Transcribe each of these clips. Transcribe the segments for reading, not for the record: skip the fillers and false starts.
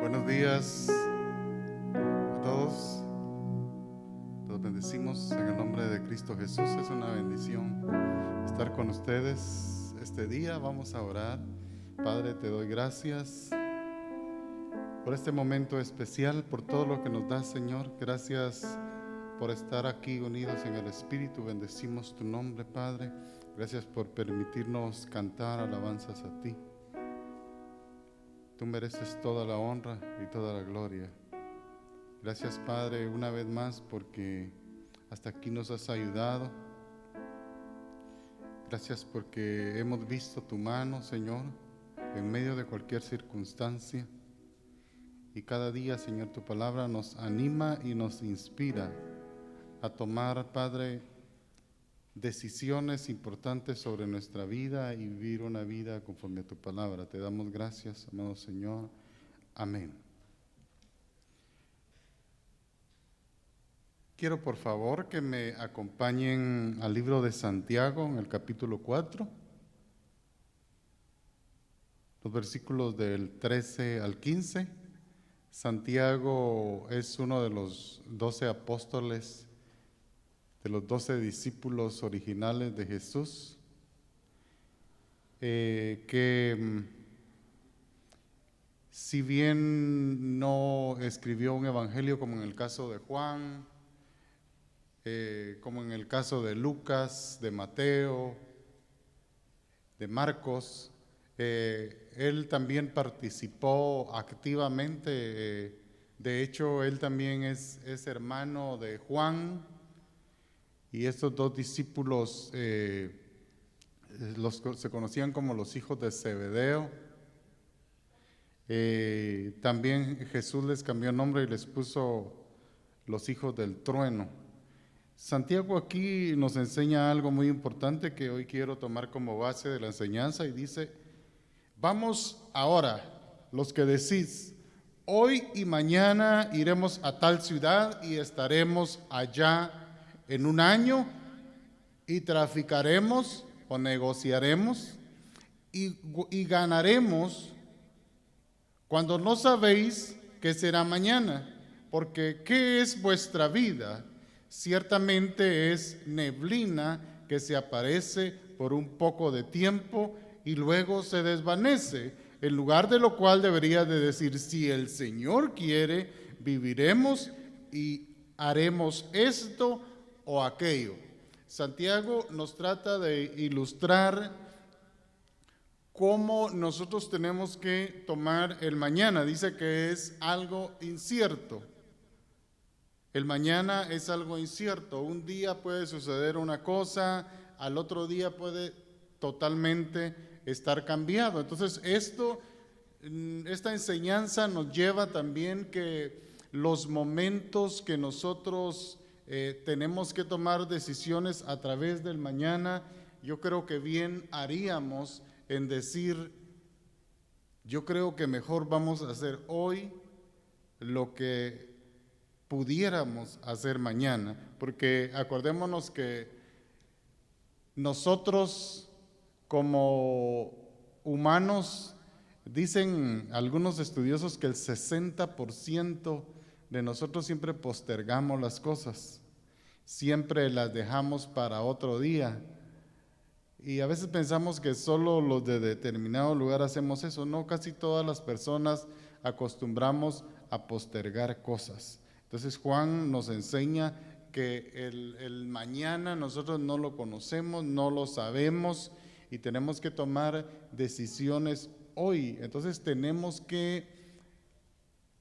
Buenos días a todos. Los bendecimos en el nombre de Cristo Jesús. Es una bendición estar con ustedes este día. Vamos a orar. Padre, te doy gracias por este momento especial, por todo lo que nos das, Señor. Gracias por estar aquí unidos en el Espíritu. Bendecimos tu nombre, Padre. Gracias por permitirnos cantar alabanzas a ti. Tú mereces toda la honra y toda la gloria. Gracias, Padre, una vez más porque hasta aquí nos has ayudado. Gracias porque hemos visto tu mano, Señor, en medio de cualquier circunstancia. Y cada día, Señor, tu palabra nos anima y nos inspira a tomar, Padre, decisiones importantes sobre nuestra vida y vivir una vida conforme a tu palabra. Te damos gracias, amado Señor. Amén. Quiero, por favor, que me acompañen al libro de Santiago, en el capítulo 4, los versículos del 13 al 15. Santiago es uno de los 12 apóstoles, de los 12 discípulos originales de Jesús, que si bien no escribió un evangelio como en el caso de Juan, como en el caso de Lucas, de Mateo, de Marcos, él también participó activamente. De hecho, él también es hermano de Juan. Y estos dos discípulos se conocían como los hijos de Zebedeo. También Jesús les cambió nombre y les puso los hijos del trueno. Santiago aquí nos enseña algo muy importante que hoy quiero tomar como base de la enseñanza, y dice: vamos ahora, los que decís, hoy y mañana iremos a tal ciudad y estaremos allá en un año, y traficaremos o negociaremos y ganaremos, cuando no sabéis qué será mañana, porque ¿qué es vuestra vida? Ciertamente es neblina que se aparece por un poco de tiempo y luego se desvanece, en lugar de lo cual debería de decir: si el Señor quiere, viviremos y haremos esto o aquello. Santiago nos trata de ilustrar cómo nosotros tenemos que tomar el mañana. Dice que es algo incierto. El mañana es algo incierto. Un día puede suceder una cosa, al otro día puede totalmente estar cambiado. Entonces esta enseñanza nos lleva también que los momentos que nosotros tenemos que tomar decisiones a través del mañana, yo creo que bien haríamos en decir: yo creo que mejor vamos a hacer hoy lo que pudiéramos hacer mañana, porque acordémonos que nosotros como humanos, dicen algunos estudiosos que el 60% de nosotros siempre postergamos las cosas, siempre las dejamos para otro día, y a veces pensamos que solo los de determinado lugar hacemos eso. No, casi todas las personas acostumbramos a postergar cosas. Entonces Juan nos enseña que el mañana nosotros no lo conocemos, no lo sabemos, y tenemos que tomar decisiones hoy. Entonces tenemos que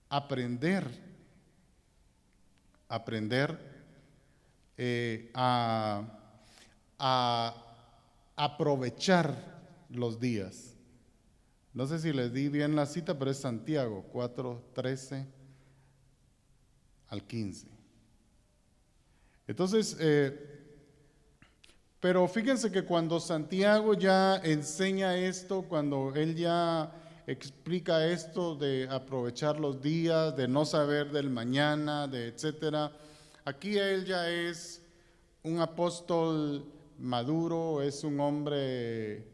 aprender a aprovechar los días. No sé si les di bien la cita, pero es Santiago 4:13 al 15. Entonces, pero fíjense que cuando Santiago ya enseña esto, cuando él ya explica esto de aprovechar los días, de no saber del mañana, de etcétera, aquí él ya es un apóstol maduro, es un hombre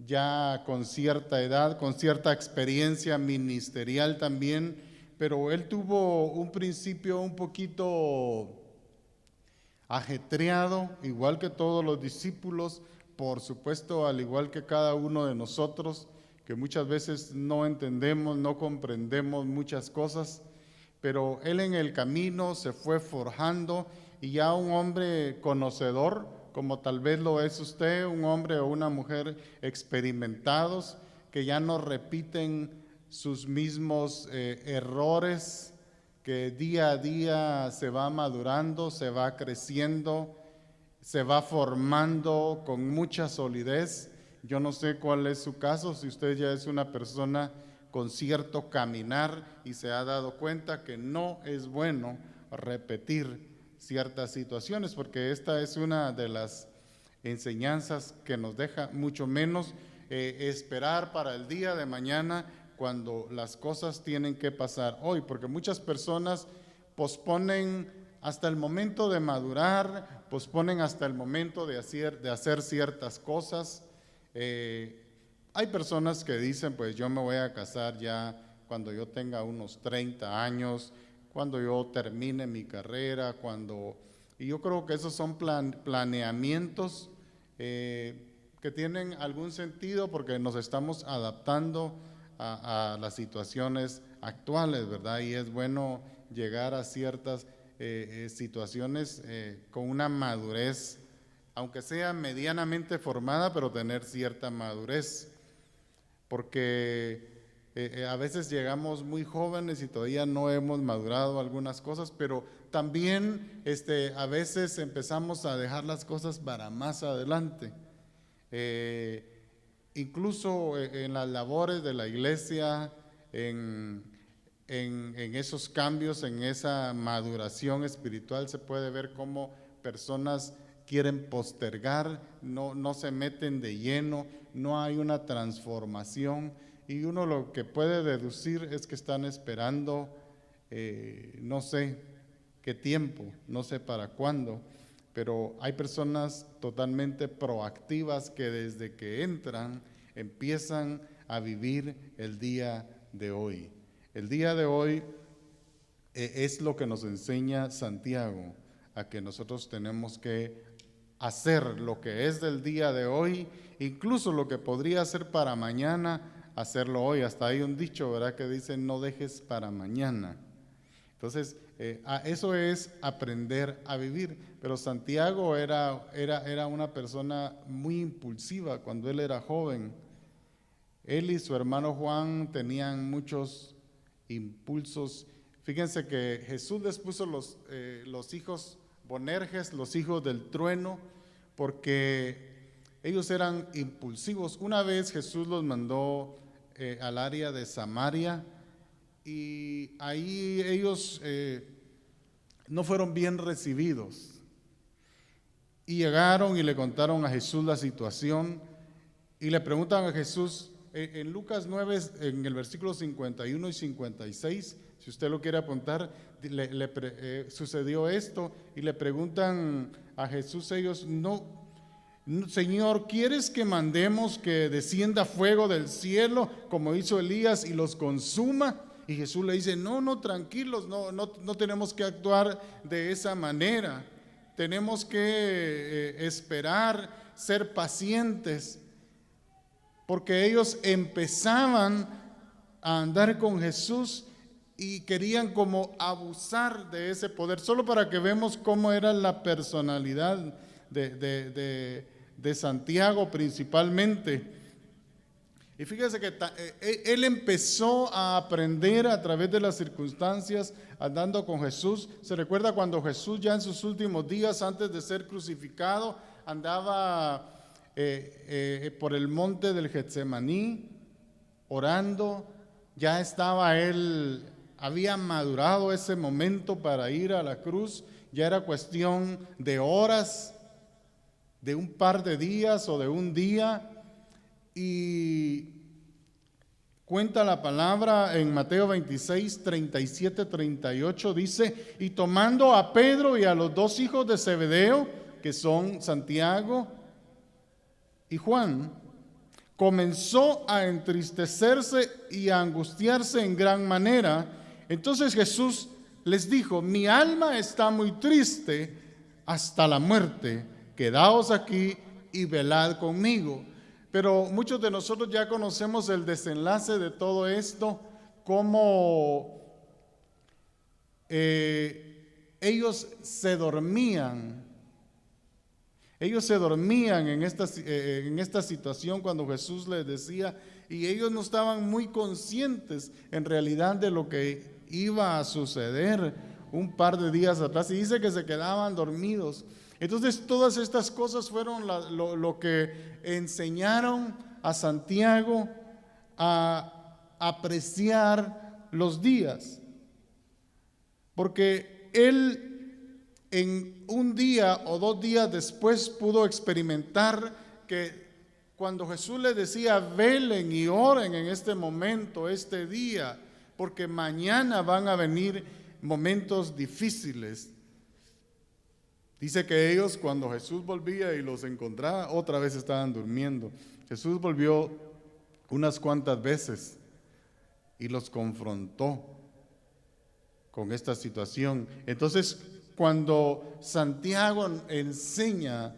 ya con cierta edad, con cierta experiencia ministerial también, pero él tuvo un principio un poquito ajetreado, igual que todos los discípulos, por supuesto, al igual que cada uno de nosotros, que muchas veces no entendemos, no comprendemos muchas cosas, pero él en el camino se fue forjando y ya un hombre conocedor, como tal vez lo es usted, un hombre o una mujer experimentados, que ya no repiten sus mismos errores, que día a día se va madurando, se va creciendo, se va formando con mucha solidez. Yo no sé cuál es su caso, si usted ya es una persona con cierto caminar y se ha dado cuenta que no es bueno repetir ciertas situaciones, porque esta es una de las enseñanzas que nos deja, mucho menos esperar para el día de mañana cuando las cosas tienen que pasar hoy, porque muchas personas posponen hasta el momento de madurar, posponen hasta el momento de hacer ciertas cosas. Hay personas que dicen, pues yo me voy a casar ya cuando yo tenga unos 30 años, cuando yo termine mi carrera, y yo creo que esos son planeamientos que tienen algún sentido porque nos estamos adaptando a las situaciones actuales, ¿verdad? Y es bueno llegar a ciertas situaciones con una madurez, aunque sea medianamente formada, pero tener cierta madurez, porque a veces llegamos muy jóvenes y todavía no hemos madurado algunas cosas, pero también a veces empezamos a dejar las cosas para más adelante. Incluso en las labores de la iglesia, en esos cambios, en esa maduración espiritual, se puede ver cómo personas quieren postergar, no se meten de lleno, no hay una transformación, y uno lo que puede deducir es que están esperando, no sé qué tiempo, no sé para cuándo, pero hay personas totalmente proactivas que desde que entran empiezan a vivir el día de hoy. El día de hoy es lo que nos enseña Santiago, a que nosotros tenemos que hacer lo que es del día de hoy, incluso lo que podría ser para mañana, hacerlo hoy. Hasta hay un dicho, ¿verdad?, que dice no dejes para mañana. Entonces, eso es aprender a vivir. Pero Santiago era una persona muy impulsiva cuando él era joven. Él y su hermano Juan tenían muchos impulsos. Fíjense que Jesús les puso los hijos Bonerges, los hijos del trueno, porque ellos eran impulsivos. Una vez Jesús los mandó al área de Samaria, y ahí ellos no fueron bien recibidos. Y llegaron y le contaron a Jesús la situación, y le preguntan a Jesús, en Lucas 9, en el versículo 51 y 56, si usted lo quiere apuntar, sucedió esto, y le preguntan a Jesús ellos, no, Señor, ¿quieres que mandemos que descienda fuego del cielo como hizo Elías y los consuma? Y Jesús le dice, no, tranquilos, no tenemos que actuar de esa manera, tenemos que esperar, ser pacientes, porque ellos empezaban a andar con Jesús y querían como abusar de ese poder, solo para que vemos cómo era la personalidad de Santiago principalmente. Y fíjese que él empezó a aprender a través de las circunstancias, andando con Jesús. Se recuerda cuando Jesús ya en sus últimos días, antes de ser crucificado, andaba por el monte del Getsemaní, orando. Ya estaba él, había madurado ese momento para ir a la cruz. Ya era cuestión de horas, de un par de días o de un día. Y cuenta la palabra en Mateo 26, 37, 38, dice, y tomando a Pedro y a los dos hijos de Zebedeo, que son Santiago y Juan, comenzó a entristecerse y a angustiarse en gran manera. Entonces Jesús les dijo: mi alma está muy triste hasta la muerte, quedaos aquí y velad conmigo. Pero muchos de nosotros ya conocemos el desenlace de todo esto, cómo ellos se dormían. Ellos se dormían en esta situación cuando Jesús les decía, y ellos no estaban muy conscientes en realidad de lo que iba a suceder un par de días atrás, y dice que se quedaban dormidos. Entonces todas estas cosas fueron lo que enseñaron a Santiago a apreciar los días, porque él en un día o 2 días después pudo experimentar que cuando Jesús le decía: velen y oren en este momento, este día, porque mañana van a venir momentos difíciles. Dice que ellos, cuando Jesús volvía y los encontraba, otra vez estaban durmiendo. Jesús volvió unas cuantas veces y los confrontó con esta situación. Entonces, cuando Santiago enseña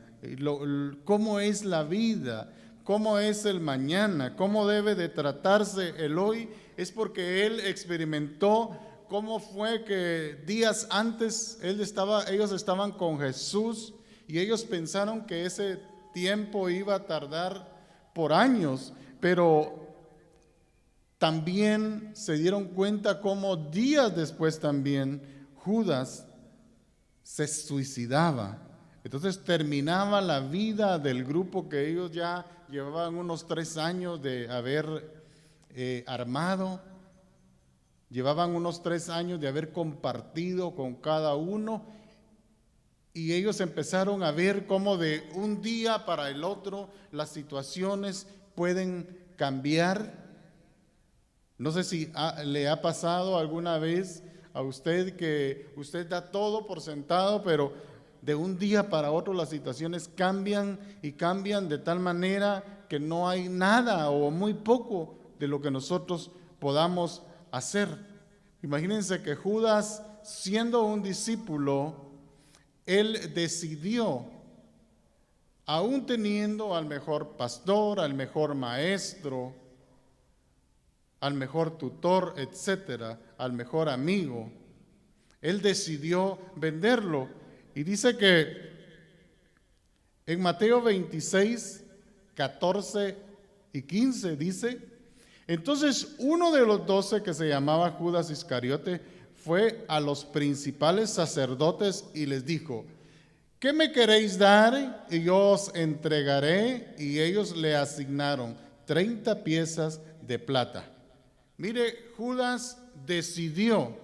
cómo es la vida, cómo es el mañana, cómo debe de tratarse el hoy, es porque él experimentó cómo fue que días antes ellos estaban con Jesús y ellos pensaron que ese tiempo iba a tardar por años, pero también se dieron cuenta cómo días después también Judas se suicidaba. Entonces terminaba la vida del grupo que ellos ya llevaban unos 3 años de haber armado. Llevaban unos 3 años de haber compartido con cada uno, y ellos empezaron a ver cómo de un día para el otro las situaciones pueden cambiar. No sé si le ha pasado alguna vez a usted que usted da todo por sentado, pero de un día para otro las situaciones cambian y cambian de tal manera que no hay nada o muy poco de lo que nosotros podamos hacer. Imagínense que Judas, siendo un discípulo, él decidió, aún teniendo al mejor pastor, al mejor maestro, al mejor tutor, etcétera, al mejor amigo, él decidió venderlo. Y dice que en Mateo 26, 14 y 15 dice: entonces uno de los 12, que se llamaba Judas Iscariote, fue a los principales sacerdotes y les dijo: ¿qué me queréis dar? Y yo os entregaré. Y ellos le asignaron 30 piezas de plata. Mire, Judas decidió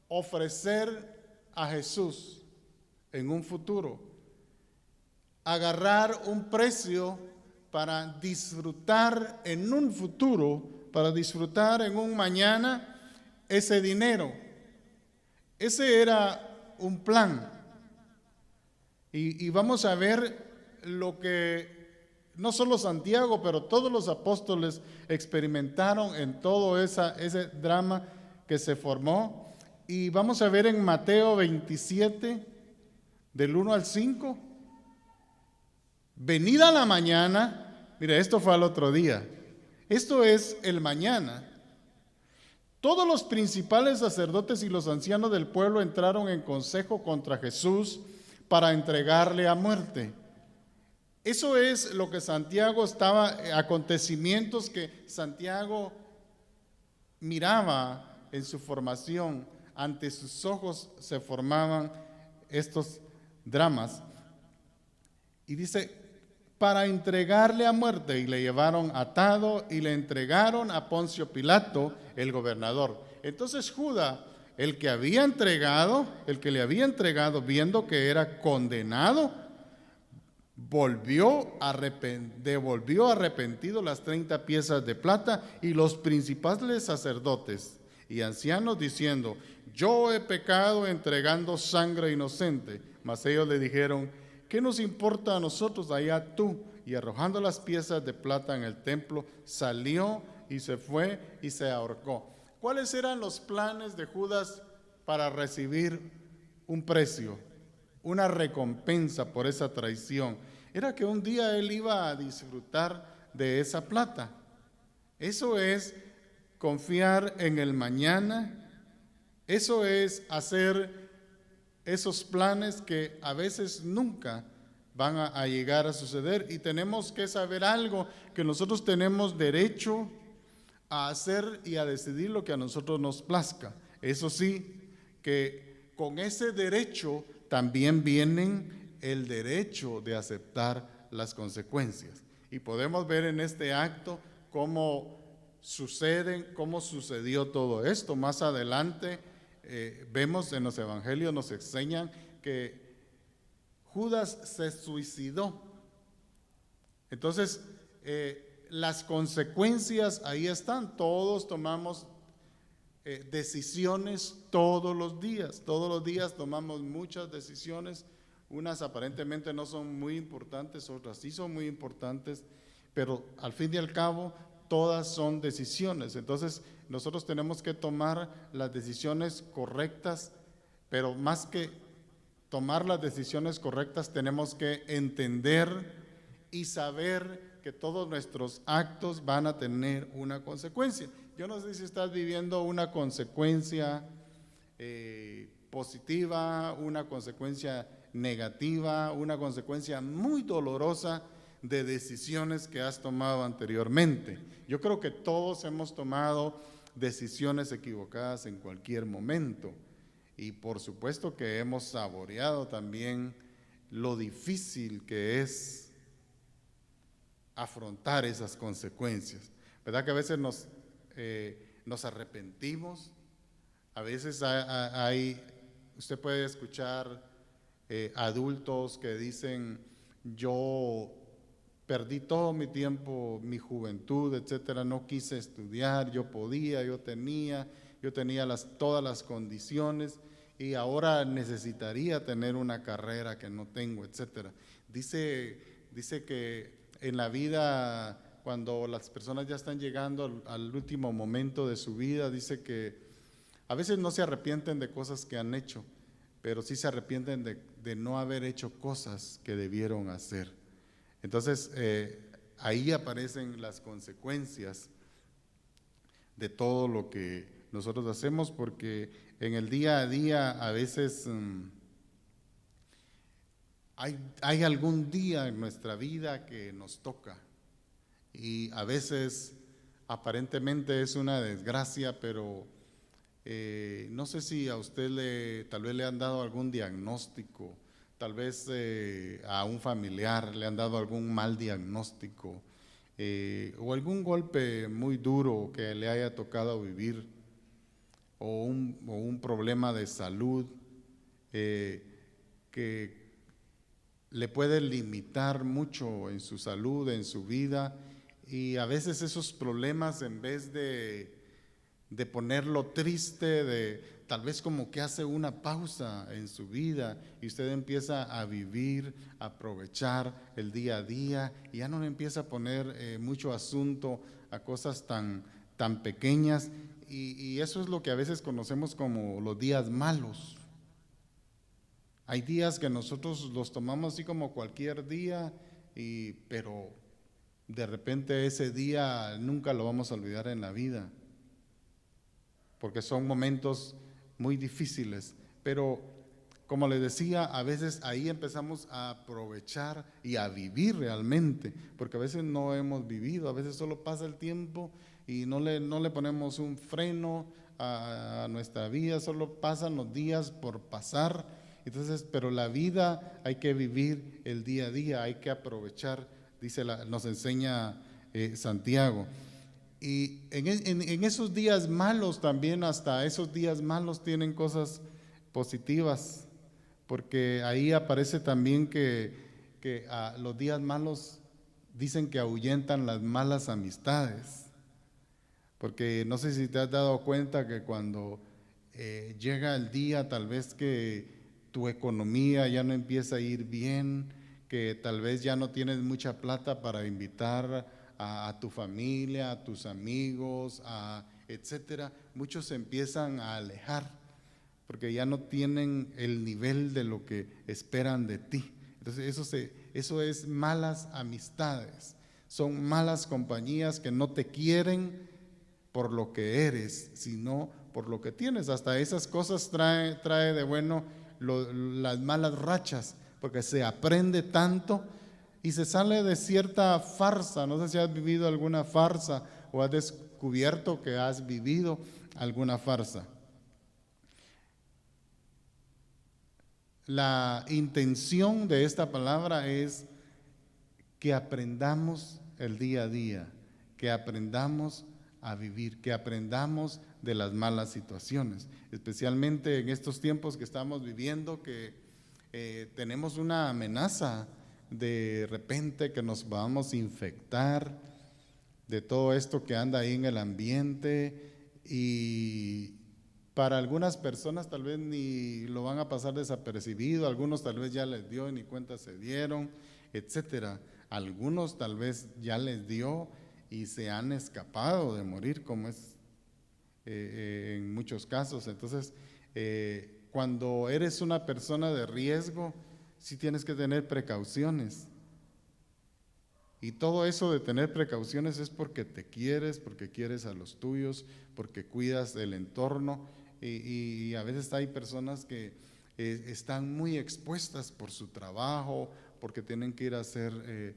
ofrecer a Jesús en un futuro, agarrar un precio para disfrutar en un futuro, para disfrutar en un mañana ese dinero. Ese era un plan. Y vamos a ver lo que no solo Santiago, pero todos los apóstoles experimentaron en todo ese drama que se formó. Y vamos a ver en Mateo 27, del 1 al 5. Venida la mañana, mira, esto fue al otro día, esto es el mañana. Todos los principales sacerdotes y los ancianos del pueblo entraron en consejo contra Jesús para entregarle a muerte. Eso es lo que Santiago acontecimientos que Santiago miraba en su formación. Ante sus ojos se formaban estos dramas. Y dice: para entregarle a muerte, y le llevaron atado y le entregaron a Poncio Pilato, el gobernador. Entonces Judas, el que le había entregado, viendo que era condenado, devolvió arrepentido las 30 piezas de plata, y los principales sacerdotes y ancianos diciendo: yo he pecado entregando sangre inocente. Mas ellos le dijeron: ¿qué nos importa a nosotros? Allá tú y arrojando las piezas de plata en el templo, salió y se fue y se ahorcó. ¿Cuáles eran los planes de Judas para recibir un precio, una recompensa por esa traición? Era que un día él iba a disfrutar de esa plata. Eso es confiar en el mañana. Eso es hacer esos planes que a veces nunca van a llegar a suceder, y tenemos que saber algo, que nosotros tenemos derecho a hacer y a decidir lo que a nosotros nos plazca. Eso sí, que con ese derecho también vienen el derecho de aceptar las consecuencias. Y podemos ver en este acto cómo sucedió todo esto. Más adelante vemos en los evangelios, nos enseñan que Judas se suicidó. Entonces, las consecuencias ahí están. Todos tomamos decisiones todos los días tomamos muchas decisiones. Unas aparentemente no son muy importantes, otras sí son muy importantes, pero al fin y al cabo todas son decisiones. Entonces nosotros tenemos que tomar las decisiones correctas, pero más que tomar las decisiones correctas, tenemos que entender y saber que todos nuestros actos van a tener una consecuencia. Yo no sé si estás viviendo una consecuencia positiva, una consecuencia negativa, una consecuencia muy dolorosa de decisiones que has tomado anteriormente. Yo creo que todos hemos tomado decisiones equivocadas en cualquier momento, y por supuesto que hemos saboreado también lo difícil que es afrontar esas consecuencias. ¿Verdad que a veces nos arrepentimos? A veces usted puede escuchar adultos que dicen: yo perdí todo mi tiempo, mi juventud, etcétera, no quise estudiar, yo podía, yo tenía todas las condiciones, y ahora necesitaría tener una carrera que no tengo, etcétera. Dice que en la vida, cuando las personas ya están llegando al último momento de su vida, dice que a veces no se arrepienten de cosas que han hecho, pero sí se arrepienten de no haber hecho cosas que debieron hacer. Entonces, ahí aparecen las consecuencias de todo lo que nosotros hacemos, porque en el día a día a veces hay algún día en nuestra vida que nos toca, y a veces aparentemente es una desgracia, pero no sé si a usted tal vez le han dado algún diagnóstico, tal vez a un familiar le han dado algún mal diagnóstico, o algún golpe muy duro que le haya tocado vivir, o un problema de salud que le puede limitar mucho en su salud, en su vida, y a veces esos problemas, en vez de ponerlo triste, tal vez como que hace una pausa en su vida, y usted empieza a vivir, a aprovechar el día a día, y ya no le empieza a poner mucho asunto a cosas tan pequeñas, y eso es lo que a veces conocemos como los días malos. Hay días que nosotros los tomamos así como cualquier día, pero de repente ese día nunca lo vamos a olvidar en la vida, porque son momentos muy difíciles. Pero como les decía, a veces ahí empezamos a aprovechar y a vivir realmente, porque a veces no hemos vivido, a veces solo pasa el tiempo y no le ponemos un freno a nuestra vida, solo pasan los días por pasar. Entonces, pero la vida hay que vivir el día a día, hay que aprovechar, nos enseña Santiago. Y en esos días malos también, hasta esos días malos tienen cosas positivas, porque ahí aparece también que los días malos dicen que ahuyentan las malas amistades, porque no sé si te has dado cuenta que cuando llega el día tal vez que tu economía ya no empieza a ir bien, que tal vez ya no tienes mucha plata para invitar a tu familia, a tus amigos, etcétera. Muchos se empiezan a alejar porque ya no tienen el nivel de lo que esperan de ti. Entonces eso es malas amistades, son malas compañías que no te quieren por lo que eres, sino por lo que tienes. Hasta esas cosas trae de bueno las malas rachas, porque se aprende tanto y se sale de cierta farsa. No sé si has vivido alguna farsa o has descubierto que has vivido alguna farsa. La intención de esta palabra es que aprendamos el día a día, que aprendamos a vivir, que aprendamos de las malas situaciones, especialmente en estos tiempos que estamos viviendo, que tenemos una amenaza de repente que nos vamos a infectar de todo esto que anda ahí en el ambiente, y para algunas personas tal vez ni lo van a pasar desapercibido, algunos tal vez ya les dio y ni cuenta se dieron, etcétera. Algunos tal vez ya les dio y se han escapado de morir, como es en muchos casos. Entonces, cuando eres una persona de riesgo, sí tienes que tener precauciones. Y todo eso de tener precauciones es porque te quieres, porque quieres a los tuyos, porque cuidas del entorno. Y a veces hay personas que están muy expuestas por su trabajo, porque tienen que ir a hacer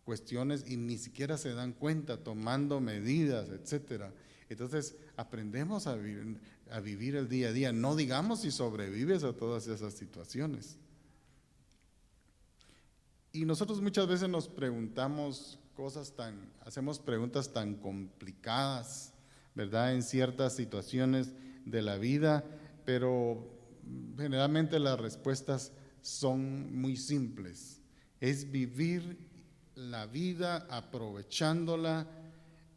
cuestiones y ni siquiera se dan cuenta, tomando medidas, etcétera. Entonces aprendemos a vivir el día a día, no digamos si sobrevives a todas esas situaciones. Y nosotros muchas veces nos preguntamos hacemos preguntas tan complicadas, ¿verdad? En ciertas situaciones de la vida, pero generalmente las respuestas son muy simples. Es vivir la vida aprovechándola,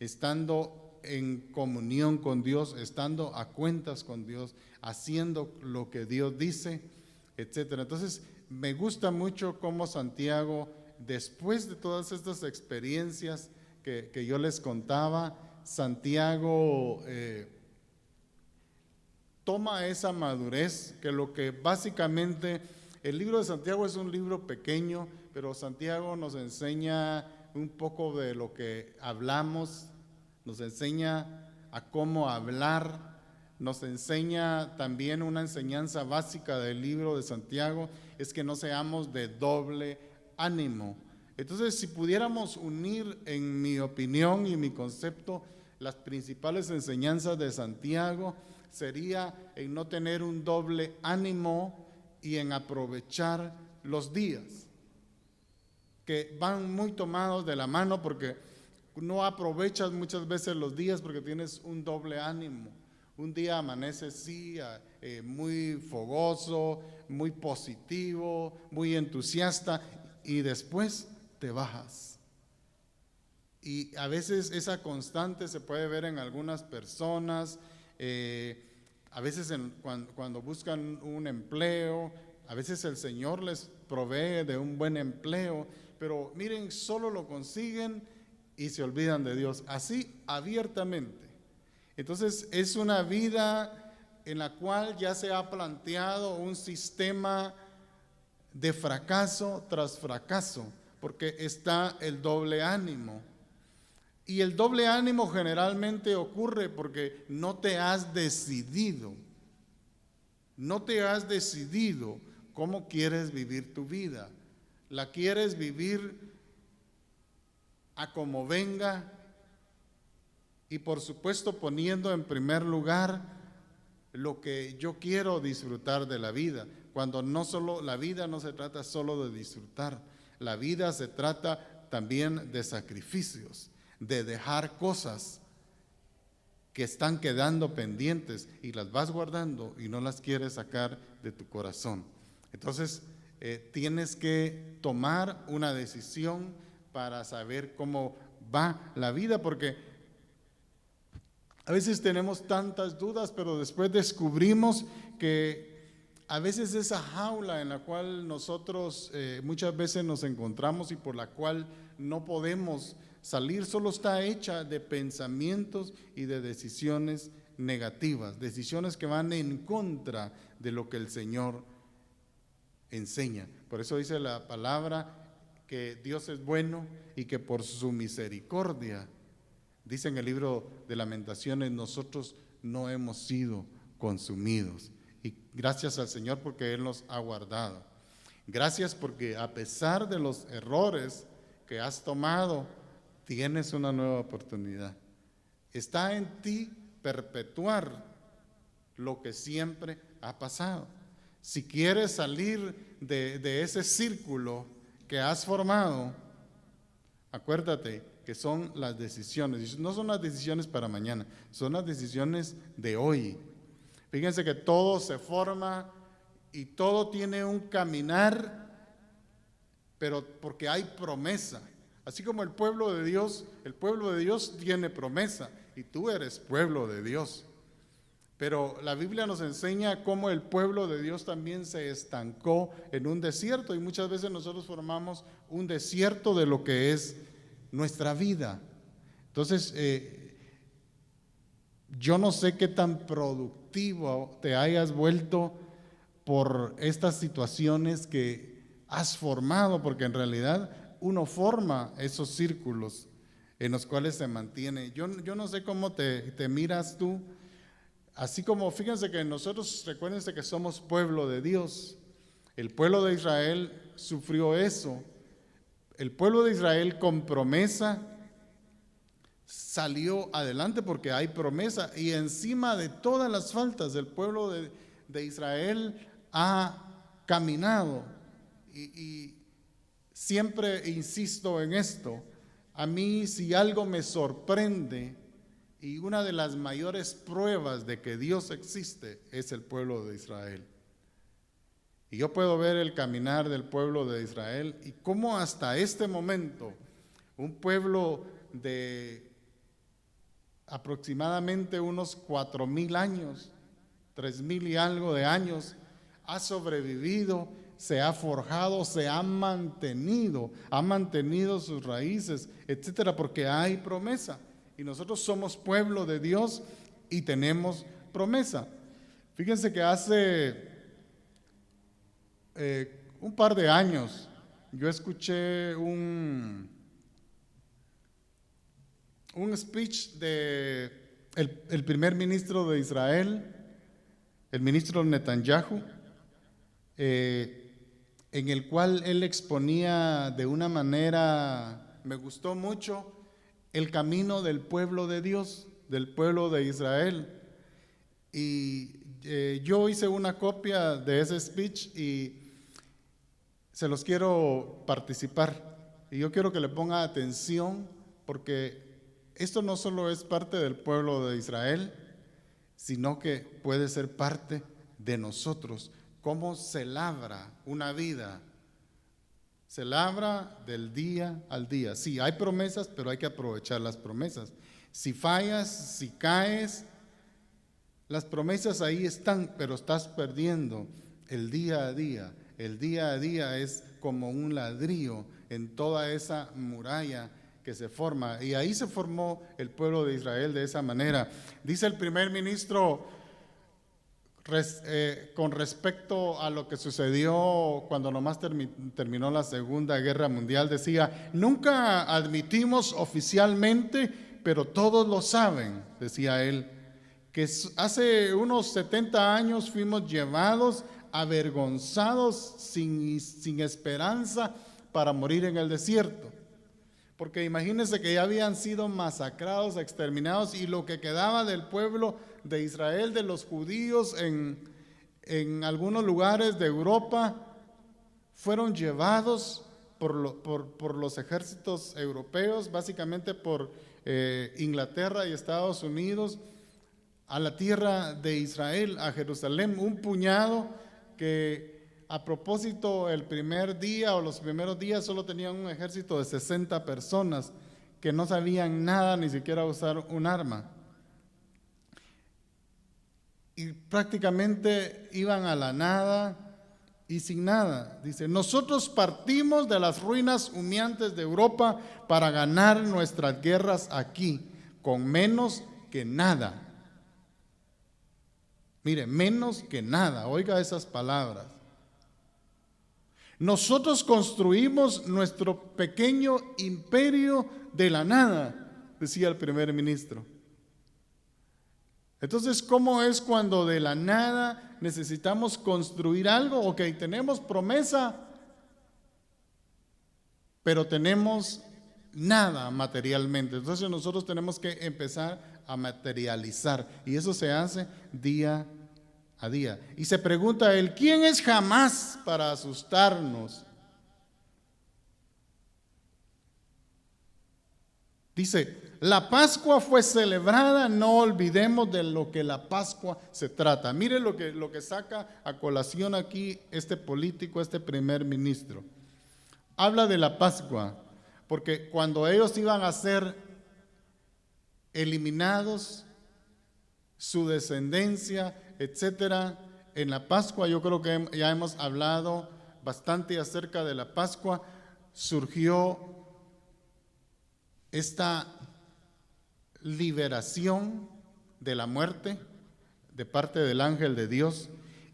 estando en comunión con Dios, estando a cuentas con Dios, haciendo lo que Dios dice, etcétera. Entonces, me gusta mucho cómo Santiago, después de todas estas experiencias que yo les contaba, Santiago toma esa madurez, que lo que básicamente, el libro de Santiago es un libro pequeño, pero Santiago nos enseña un poco de lo que hablamos, nos enseña a cómo hablar, nos enseña también una enseñanza básica del libro de Santiago, es que no seamos de doble ánimo. Entonces, si pudiéramos unir, en mi opinión y mi concepto, las principales enseñanzas de Santiago, sería en no tener un doble ánimo y en aprovechar los días, que van muy tomados de la mano, porque no aprovechas muchas veces los días porque tienes un doble ánimo. Un día amaneces muy fogoso, muy positivo, muy entusiasta, y después te bajas. Y a veces esa constante se puede ver en algunas personas, a veces cuando buscan un empleo, a veces el Señor les provee de un buen empleo, pero miren, solo lo consiguen y se olvidan de Dios, así abiertamente. Entonces es una vida en la cual ya se ha planteado un sistema de fracaso tras fracaso, porque está el doble ánimo. Y el doble ánimo generalmente ocurre porque no te has decidido cómo quieres vivir tu vida. ¿La quieres vivir a como venga? Y por supuesto poniendo en primer lugar lo que yo quiero disfrutar de la vida, cuando la vida no se trata solo de disfrutar, la vida se trata también de sacrificios, de dejar cosas que están quedando pendientes y las vas guardando y no las quieres sacar de tu corazón. Entonces tienes que tomar una decisión para saber cómo va la vida, porque a veces tenemos tantas dudas, pero después descubrimos que a veces esa jaula en la cual nosotros muchas veces nos encontramos y por la cual no podemos salir, solo está hecha de pensamientos y de decisiones negativas, decisiones que van en contra de lo que el Señor enseña. Por eso dice la palabra que Dios es bueno y que por su misericordia, dice en el libro de Lamentaciones, nosotros no hemos sido consumidos. Y gracias al Señor porque Él nos ha guardado. Gracias porque a pesar de los errores que has tomado, tienes una nueva oportunidad. Está en ti perpetuar lo que siempre ha pasado. Si quieres salir de ese círculo que has formado, acuérdate que son las decisiones. No son las decisiones para mañana, son las decisiones de hoy. Fíjense que todo se forma y todo tiene un caminar, pero porque hay promesa. Así como el pueblo de Dios tiene promesa y tú eres pueblo de Dios. Pero la Biblia nos enseña cómo el pueblo de Dios también se estancó en un desierto y muchas veces nosotros formamos un desierto de lo que es nuestra vida. Entonces, yo no sé qué tan productivo te hayas vuelto por estas situaciones que has formado, porque en realidad uno forma esos círculos en los cuales se mantiene. Yo no sé cómo te miras tú, así como fíjense que nosotros, recuérdense que somos pueblo de Dios. El pueblo de Israel sufrió eso. El pueblo de Israel con promesa salió adelante porque hay promesa, y encima de todas las faltas del pueblo de Israel ha caminado. Y siempre insisto en esto, a mí si algo me sorprende, y una de las mayores pruebas de que Dios existe es el pueblo de Israel. Y yo puedo ver el caminar del pueblo de Israel y cómo hasta este momento un pueblo de aproximadamente unos 4,000 años, 3,000 y algo de años, ha sobrevivido, se ha forjado, se ha mantenido sus raíces, etcétera, porque hay promesa. Y nosotros somos pueblo de Dios y tenemos promesa. Fíjense que hace un par de años yo escuché un speech de el primer ministro de Israel, el ministro Netanyahu, en el cual él exponía de una manera, me gustó mucho, el camino del pueblo de Dios, del pueblo de Israel. Y yo hice una copia de ese speech y se los quiero participar. Y yo quiero que le ponga atención, porque esto no solo es parte del pueblo de Israel, sino que puede ser parte de nosotros. ¿Cómo se labra una vida? Se labra del día al día. Sí, hay promesas, pero hay que aprovechar las promesas. Si fallas, si caes, las promesas ahí están, pero estás perdiendo el día a día. El día a día es como un ladrillo en toda esa muralla que se forma. Y ahí se formó el pueblo de Israel de esa manera. Dice el primer ministro con respecto a lo que sucedió cuando nomás terminó la Segunda Guerra Mundial, decía: nunca admitimos oficialmente, pero todos lo saben, decía él, que hace unos 70 años fuimos llevados avergonzados, sin esperanza, para morir en el desierto. Porque imagínense que ya habían sido masacrados, exterminados, y lo que quedaba del pueblo de Israel, de los judíos en algunos lugares de Europa, fueron llevados por los ejércitos europeos, básicamente por Inglaterra y Estados Unidos, a la tierra de Israel, a Jerusalén, un puñado que a propósito el primer día o los primeros días solo tenían un ejército de 60 personas que no sabían nada, ni siquiera usar un arma. y prácticamente iban a la nada y sin nada. Dice, nosotros partimos de las ruinas humeantes de Europa para ganar nuestras guerras aquí, con menos que nada. Mire, menos que nada, oiga esas palabras. Nosotros construimos nuestro pequeño imperio de la nada, decía el primer ministro. Entonces, ¿cómo es cuando de la nada necesitamos construir algo? Ok, tenemos promesa, pero tenemos nada materialmente. Entonces nosotros tenemos que empezar a materializar, y eso se hace día a día. Y se pregunta él, ¿quién es jamás para asustarnos? Dice, la Pascua fue celebrada, no olvidemos de lo que la Pascua se trata. Mire lo que saca a colación aquí este político, este primer ministro. Habla de la Pascua, porque cuando ellos iban a ser eliminados, su descendencia, etcétera, en la Pascua, yo creo que ya hemos hablado bastante acerca de la Pascua, surgió esta liberación de la muerte de parte del ángel de Dios,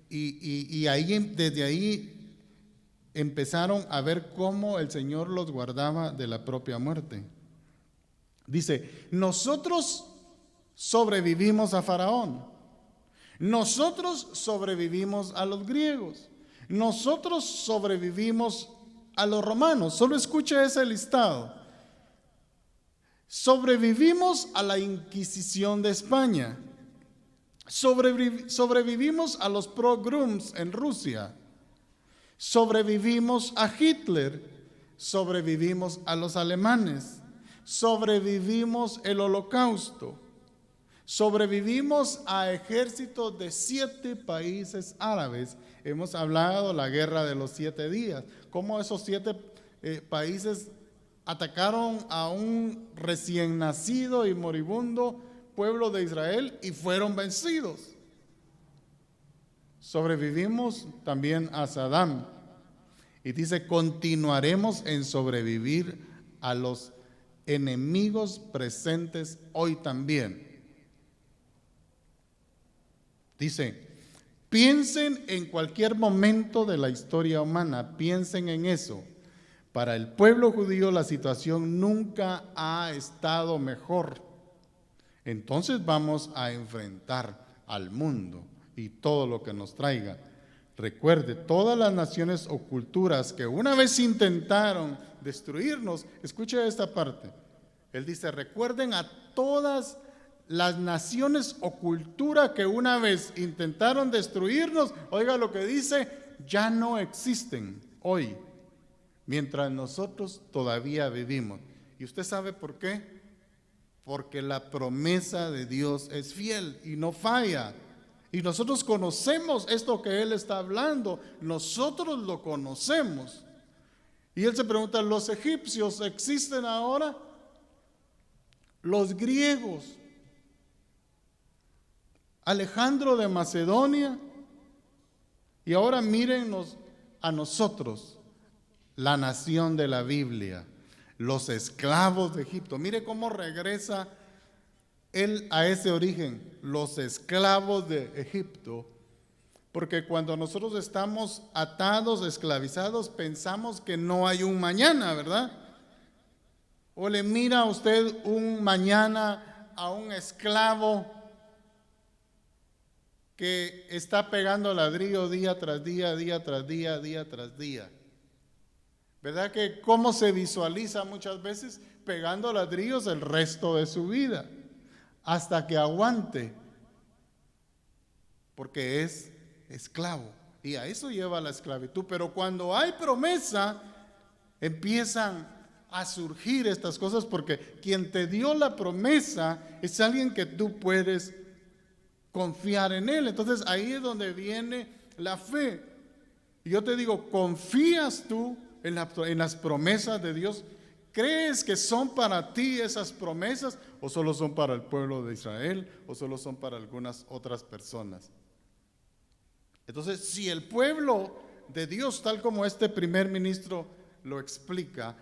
y desde ahí empezaron a ver cómo el Señor los guardaba de la propia muerte. Dice, nosotros sobrevivimos a Faraón, nosotros sobrevivimos a los griegos, nosotros sobrevivimos a los romanos. Solo escuche ese listado. Sobrevivimos a la Inquisición de España, sobrevivimos a los pogroms en Rusia, sobrevivimos a Hitler, sobrevivimos a los alemanes, sobrevivimos el Holocausto, sobrevivimos a ejércitos de 7 países árabes. Hemos hablado de la guerra de los 7 días, cómo esos 7 países atacaron a un recién nacido y moribundo pueblo de Israel y fueron vencidos. Sobrevivimos también a Saddam, y dice, continuaremos en sobrevivir a los enemigos presentes hoy también. Dice, piensen en cualquier momento de la historia humana, piensen en eso. Para el pueblo judío la situación nunca ha estado mejor. Entonces vamos a enfrentar al mundo y todo lo que nos traiga. Recuerde, todas las naciones o culturas que una vez intentaron destruirnos, escuche esta parte. Él dice, recuerden a todas las naciones o culturas que una vez intentaron destruirnos, oiga lo que dice, ya no existen hoy, mientras nosotros todavía vivimos. ¿Y usted sabe por qué? Porque la promesa de Dios es fiel y no falla. Y nosotros conocemos esto que Él está hablando, nosotros lo conocemos. Y Él se pregunta, ¿los egipcios existen ahora? Los griegos, Alejandro de Macedonia, y ahora mírennos a nosotros, la nación de la Biblia, los esclavos de Egipto. Mire cómo regresa él a ese origen, los esclavos de Egipto, porque cuando nosotros estamos atados, esclavizados, pensamos que no hay un mañana, ¿verdad? O le mira a usted un mañana a un esclavo que está pegando ladrillo día tras día, día tras día, día tras día. ¿Verdad que cómo se visualiza muchas veces? Pegando ladrillos el resto de su vida, hasta que aguante, porque es esclavo. Y a eso lleva la esclavitud. Pero cuando hay promesa, empiezan a surgir estas cosas, porque quien te dio la promesa es alguien que tú puedes confiar en él. Entonces ahí es donde viene la fe. Y yo te digo, ¿confías tú en las promesas de Dios? ¿Crees que son para ti esas promesas? o solo son para el pueblo de Israel, o solo son para algunas otras personas. Entonces, si el pueblo de Dios, tal como este primer ministro lo explica,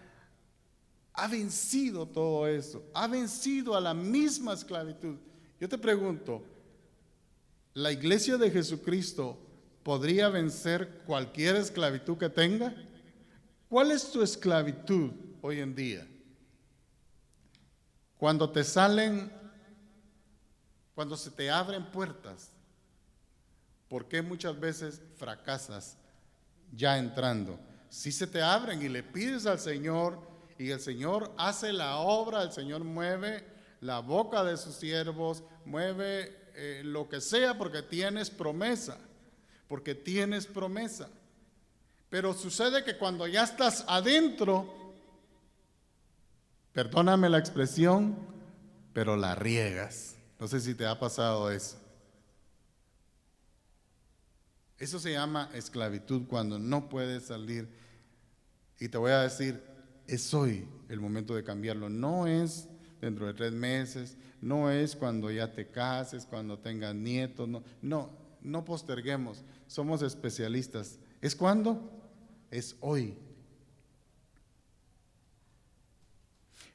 ha vencido todo eso, ha vencido a la misma esclavitud. Yo te pregunto, ¿la iglesia de Jesucristo podría vencer cualquier esclavitud que tenga? ¿Cuál es tu esclavitud hoy en día? Cuando se te abren puertas, ¿por qué muchas veces fracasas ya entrando? Si se te abren y le pides al Señor y el Señor hace la obra, el Señor mueve la boca de sus siervos, mueve lo que sea porque tienes promesa, Pero sucede que cuando ya estás adentro, perdóname la expresión, pero la riegas. No sé si te ha pasado eso. Eso se llama esclavitud, cuando no puedes salir. Y te voy a decir, es hoy el momento de cambiarlo. No es dentro de 3 meses, no es cuando ya te cases, cuando tengas nietos. No posterguemos. Somos especialistas. ¿Es cuándo? Es hoy.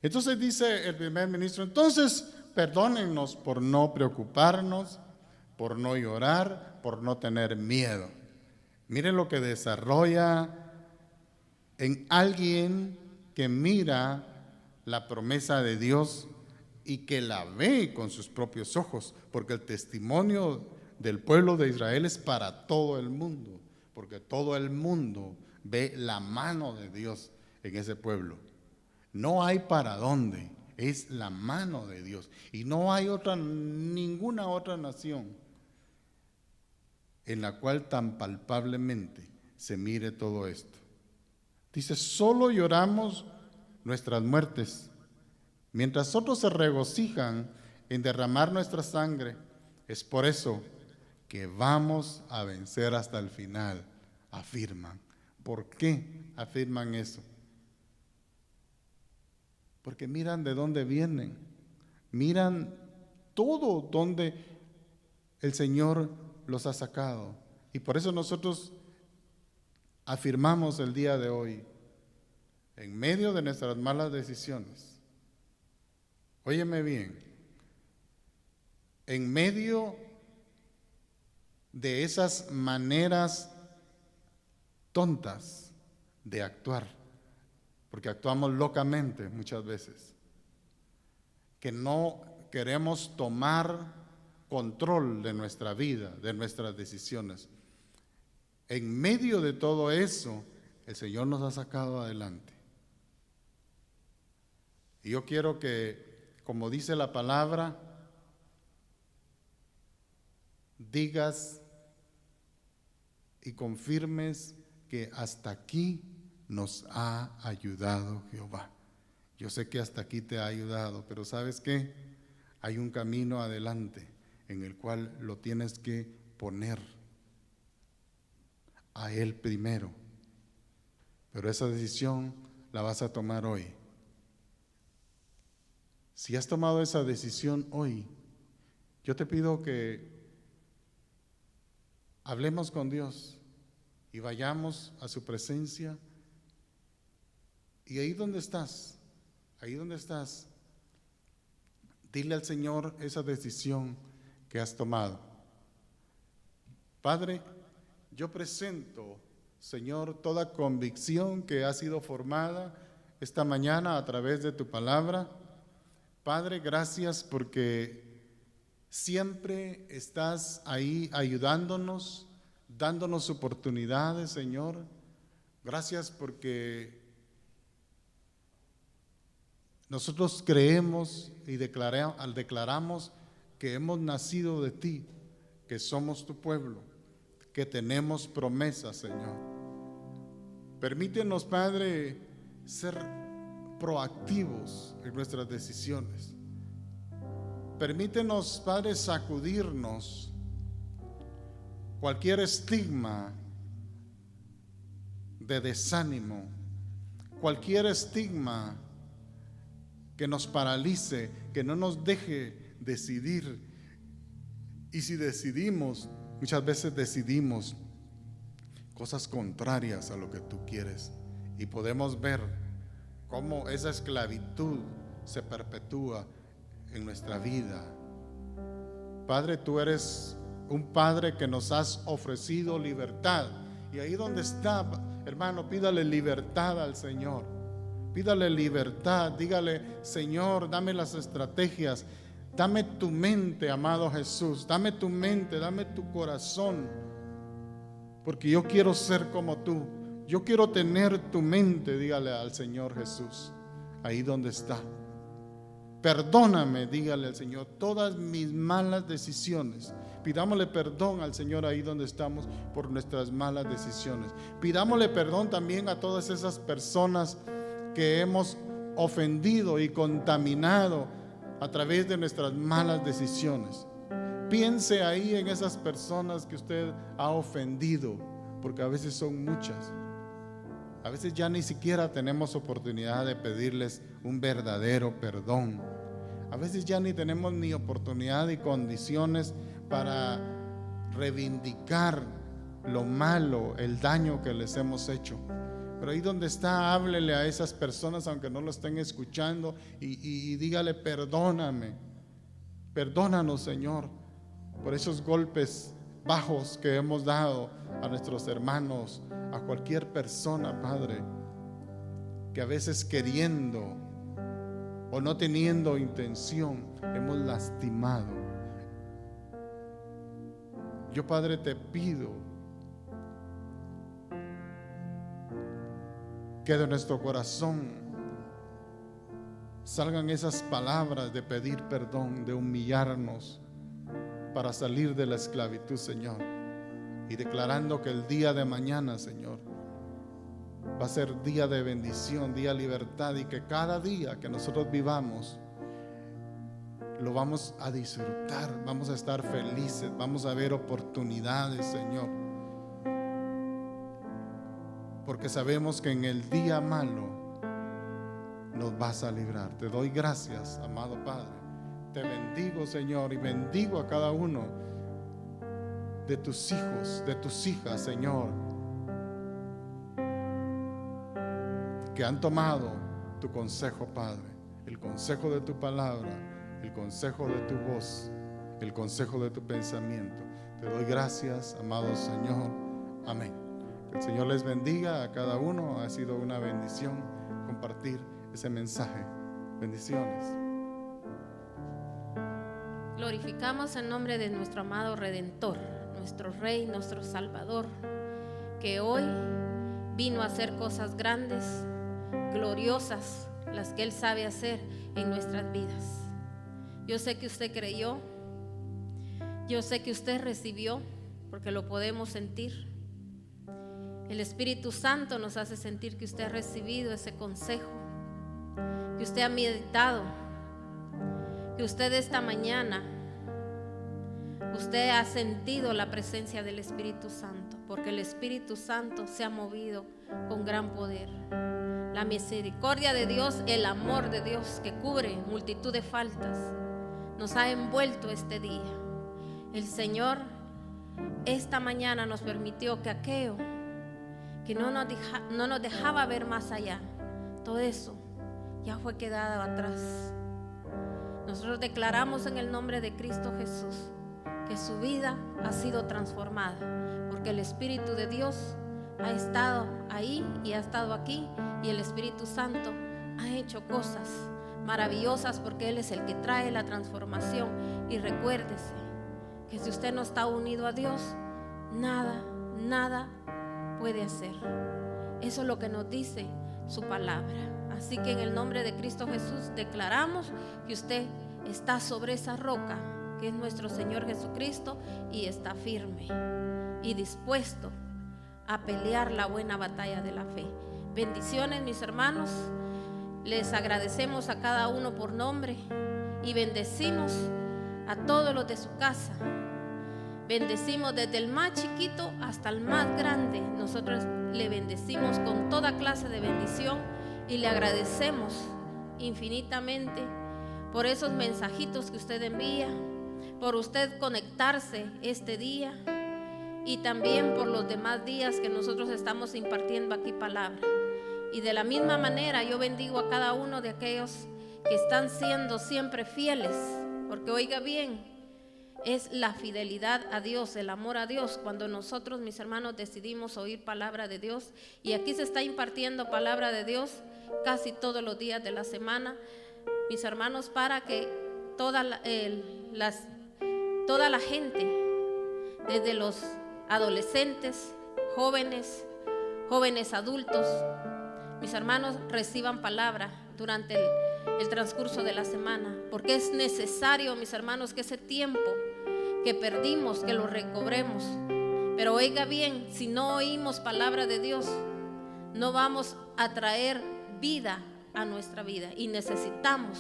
Entonces dice el primer ministro, entonces perdónennos por no preocuparnos, por no llorar, por no tener miedo. Miren lo que desarrolla en alguien que mira la promesa de Dios y que la ve con sus propios ojos, porque el testimonio del pueblo de Israel es para todo el mundo, porque todo el mundo ve la mano de Dios en ese pueblo. No hay para dónde, es la mano de Dios. Y no hay ninguna otra nación en la cual tan palpablemente se mire todo esto. Dice, solo lloramos nuestras muertes, mientras otros se regocijan en derramar nuestra sangre. Es por eso que vamos a vencer hasta el final, afirman. ¿Por qué afirman eso? Porque miran de dónde vienen, miran todo donde el Señor los ha sacado. Y por eso nosotros afirmamos el día de hoy, en medio de nuestras malas decisiones, óyeme bien, en medio de esas maneras tontas de actuar, porque actuamos locamente muchas veces, que no queremos tomar control de nuestra vida, de nuestras decisiones. En medio de todo eso, el Señor nos ha sacado adelante. Y yo quiero que, como dice la palabra, digas y confirmes que hasta aquí nos ha ayudado Jehová. Yo sé que hasta aquí te ha ayudado, pero ¿sabes qué? Hay un camino adelante en el cual lo tienes que poner a Él primero. Pero esa decisión la vas a tomar hoy. Si has tomado esa decisión hoy, yo te pido que hablemos con Dios y vayamos a su presencia. Y ahí donde estás, dile al Señor esa decisión que has tomado. Padre, yo presento, Señor, toda convicción que ha sido formada esta mañana a través de tu palabra. Padre, gracias porque siempre estás ahí ayudándonos, dándonos oportunidades, Señor. Gracias porque nosotros creemos y declaramos que hemos nacido de ti, que somos tu pueblo, que tenemos promesas, Señor. Permítenos, Padre, ser proactivos en nuestras decisiones. Permítenos, Padre, sacudirnos cualquier estigma de desánimo, cualquier estigma que nos paralice, que no nos deje decidir. Y si decidimos, muchas veces decidimos cosas contrarias a lo que tú quieres, y podemos ver cómo esa esclavitud se perpetúa en nuestra vida. Padre, tú eres un Padre que nos has ofrecido libertad, y ahí donde está, hermano, pídale libertad al Señor. Pídale libertad, dígale: Señor, dame las estrategias, dame tu mente, amado Jesús, dame tu mente, dame tu corazón, porque yo quiero ser como tú, yo quiero tener tu mente. Dígale al Señor Jesús, ahí donde está. Perdóname, dígale al Señor, todas mis malas decisiones. Pidámosle perdón al Señor ahí donde estamos por nuestras malas decisiones. Pidámosle perdón también a todas esas personas que hemos ofendido y contaminado a través de nuestras malas decisiones. Piense ahí en esas personas que usted ha ofendido, porque a veces son muchas. A veces ya ni siquiera tenemos oportunidad de pedirles un verdadero perdón. A veces ya ni tenemos ni oportunidad ni condiciones para reivindicar lo malo, el daño que les hemos hecho. Pero ahí donde está, háblele a esas personas, aunque no lo estén escuchando, y dígale: perdóname, perdónanos, Señor, por esos golpes bajos que hemos dado a nuestros hermanos, a cualquier persona, Padre, que a veces queriendo o no teniendo intención hemos lastimado. Yo, Padre, te pido que de nuestro corazón salgan esas palabras de pedir perdón, de humillarnos para salir de la esclavitud, Señor, y declarando que el día de mañana, Señor, va a ser día de bendición, día de libertad, y que cada día que nosotros vivamos lo vamos a disfrutar, vamos a estar felices, vamos a ver oportunidades, Señor, porque sabemos que en el día malo nos vas a librar. Te doy gracias, amado Padre. Te bendigo, Señor, y bendigo a cada uno de tus hijos, de tus hijas, Señor, que han tomado tu consejo, Padre, el consejo de tu palabra, el consejo de tu voz, el consejo de tu pensamiento. Te doy gracias, amado Señor. Amén. Que el Señor les bendiga a cada uno. Ha sido una bendición compartir ese mensaje. Bendiciones. Glorificamos el nombre de nuestro amado Redentor, nuestro Rey, nuestro Salvador, que hoy vino a hacer cosas grandes, gloriosas, las que Él sabe hacer en nuestras vidas. Yo sé que usted creyó, yo sé que usted recibió, porque lo podemos sentir. El Espíritu Santo nos hace sentir que usted ha recibido ese consejo, que usted ha meditado, que usted esta mañana, usted ha sentido la presencia del Espíritu Santo, porque el Espíritu Santo se ha movido con gran poder. La misericordia de Dios, el amor de Dios que cubre multitud de faltas, nos ha envuelto este día. El Señor esta mañana nos permitió que aquello que no nos dejaba ver más allá, todo eso ya fue quedado atrás. Nosotros declaramos en el nombre de Cristo Jesús que su vida ha sido transformada, porque el Espíritu de Dios ha estado ahí y ha estado aquí, y el Espíritu Santo ha hecho cosas maravillosas, porque Él es el que trae la transformación. Y recuérdese que si usted no está unido a Dios, nada puede hacer. Eso es lo que nos dice su palabra. Así que en el nombre de Cristo Jesús declaramos que usted está sobre esa roca que es nuestro Señor Jesucristo, y está firme y dispuesto a pelear la buena batalla de la fe. Bendiciones, mis hermanos. Les agradecemos a cada uno por nombre y bendecimos a todos los de su casa. Bendecimos desde el más chiquito hasta el más grande. Nosotros le bendecimos con toda clase de bendición y le agradecemos infinitamente por esos mensajitos que usted envía, por usted conectarse este día y también por los demás días que nosotros estamos impartiendo aquí palabra. Y de la misma manera yo bendigo a cada uno de aquellos que están siendo siempre fieles, porque oiga bien, es la fidelidad a Dios, el amor a Dios, cuando nosotros, mis hermanos, decidimos oír palabra de Dios. Y aquí se está impartiendo palabra de Dios casi todos los días de la semana, mis hermanos, para que toda la gente, desde los adolescentes, jóvenes adultos, mis hermanos, reciban palabra durante el transcurso de la semana, porque es necesario, mis hermanos, que ese tiempo que perdimos, que lo recobremos. Pero oiga bien, si no oímos palabra de Dios, no vamos a traer vida a nuestra vida, y necesitamos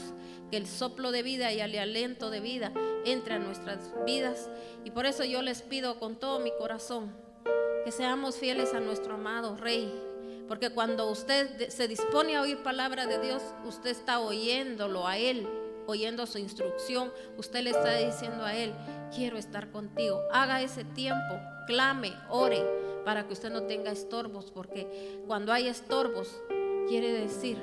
que el soplo de vida y el aliento de vida entre a nuestras vidas. Y por eso yo les pido con todo mi corazón que seamos fieles a nuestro amado Rey, porque cuando usted se dispone a oír palabra de Dios, usted está oyéndolo a Él, oyendo su instrucción. Usted le está diciendo a Él: quiero estar contigo. Haga ese tiempo, clame, ore, para que usted no tenga estorbos, porque cuando hay estorbos quiere decir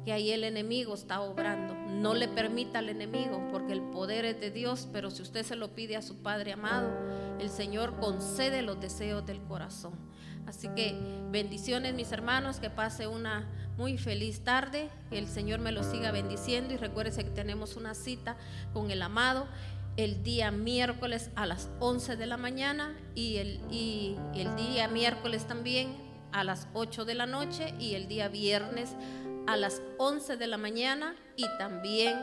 que ahí el enemigo está obrando. No le permita al enemigo, porque el poder es de Dios, pero si usted se lo pide a su Padre amado, el Señor concede los deseos del corazón. Así que bendiciones, mis hermanos, que pase una muy feliz tarde, que el Señor me lo siga bendiciendo, y recuérdense que tenemos una cita con el amado el día miércoles a las 11 de la mañana y el día miércoles también a las 8 de la noche y el día viernes a las 11 de la mañana y también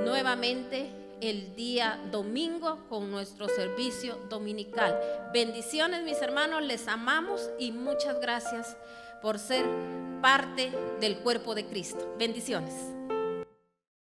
nuevamente el día domingo con nuestro servicio dominical. Bendiciones, mis hermanos, les amamos y muchas gracias por ser parte del cuerpo de Cristo. Bendiciones.